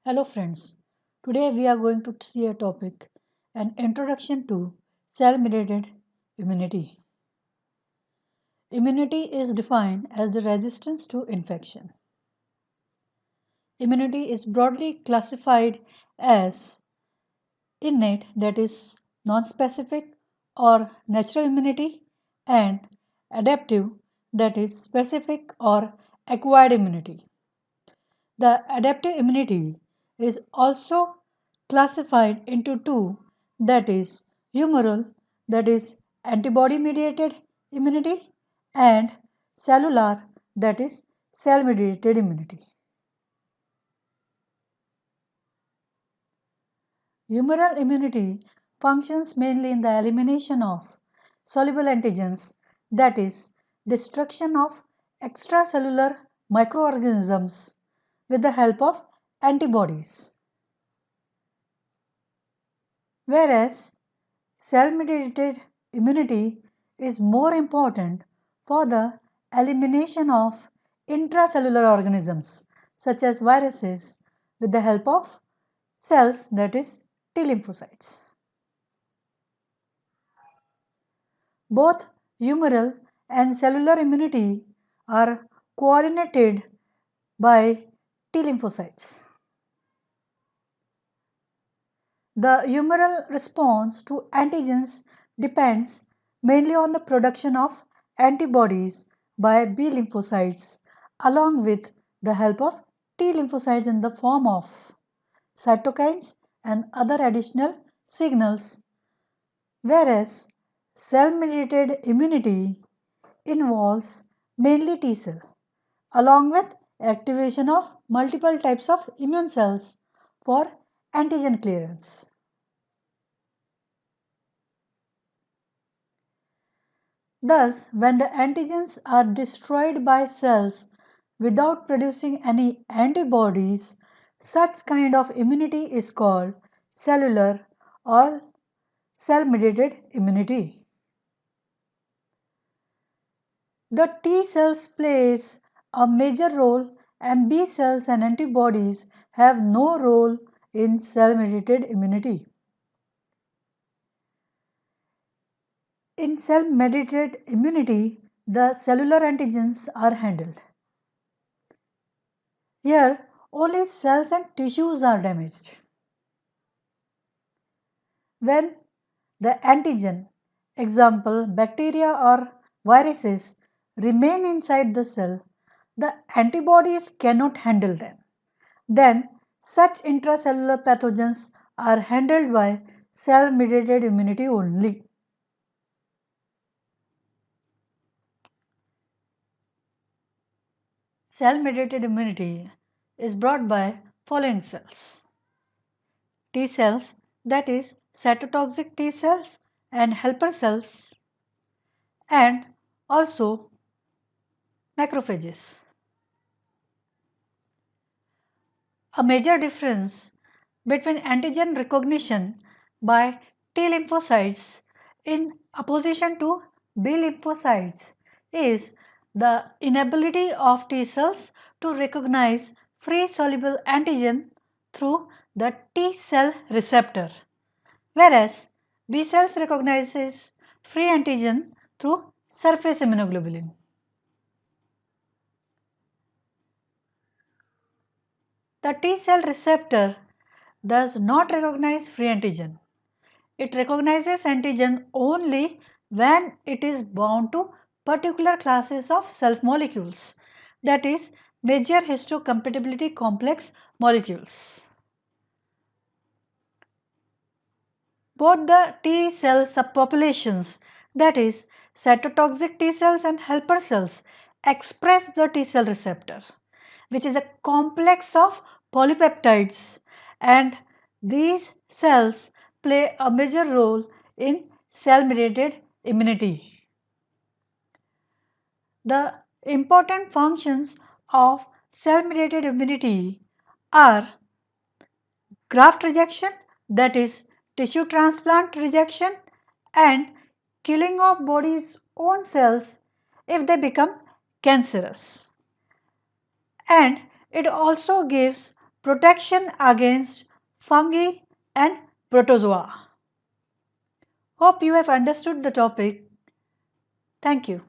Hello friends, today we are going to see a topic, an introduction to cell-mediated immunity. Immunity is defined as the resistance to infection. Immunity is broadly classified as innate, that is non-specific or natural immunity, and adaptive, that is specific or acquired immunity. The adaptive immunity is also classified into two, that is humoral, that is antibody mediated immunity, and cellular, that is cell mediated immunity. Humoral immunity functions mainly in the elimination of soluble antigens, that is destruction of extracellular microorganisms with the help of antibodies. Whereas cell-mediated immunity is more important for the elimination of intracellular organisms such as viruses with the help of cells, that is T lymphocytes. Both humoral and cellular immunity are coordinated by T lymphocytes. The humoral response to antigens depends mainly on the production of antibodies by B lymphocytes along with the help of T lymphocytes in the form of cytokines and other additional signals, whereas cell-mediated immunity involves mainly T cell along with activation of multiple types of immune cells for antigen clearance. Thus, when the antigens are destroyed by cells without producing any antibodies, such kind of immunity is called cellular or cell-mediated immunity. The T cells plays a major role and B cells and antibodies have no role in cell-mediated immunity. In cell-mediated immunity, the cellular antigens are handled. Here, only cells and tissues are damaged. When the antigen, example bacteria or viruses, remain inside the cell, the antibodies cannot handle them. Then, such intracellular pathogens are handled by cell-mediated immunity only. Cell-mediated immunity is brought by following cells: T cells, that is cytotoxic T cells and helper cells, and also macrophages. A major difference between antigen recognition by T lymphocytes in opposition to B lymphocytes is the inability of T cells to recognize free soluble antigen through the T cell receptor, whereas B cells recognizes free antigen through surface immunoglobulin. The T cell receptor does not recognize free antigen. It recognizes antigen only when it is bound to particular classes of self molecules, that is major histocompatibility complex molecules. Both the T cell subpopulations, that is cytotoxic T cells and helper cells, express the T cell receptor, which is a complex of polypeptides, and these cells play a major role in cell-mediated immunity. The important functions of cell-mediated immunity are graft rejection, that is tissue transplant rejection, and killing of body's own cells if they become cancerous. And it also gives protection against fungi and protozoa. Hope you have understood the topic. Thank you.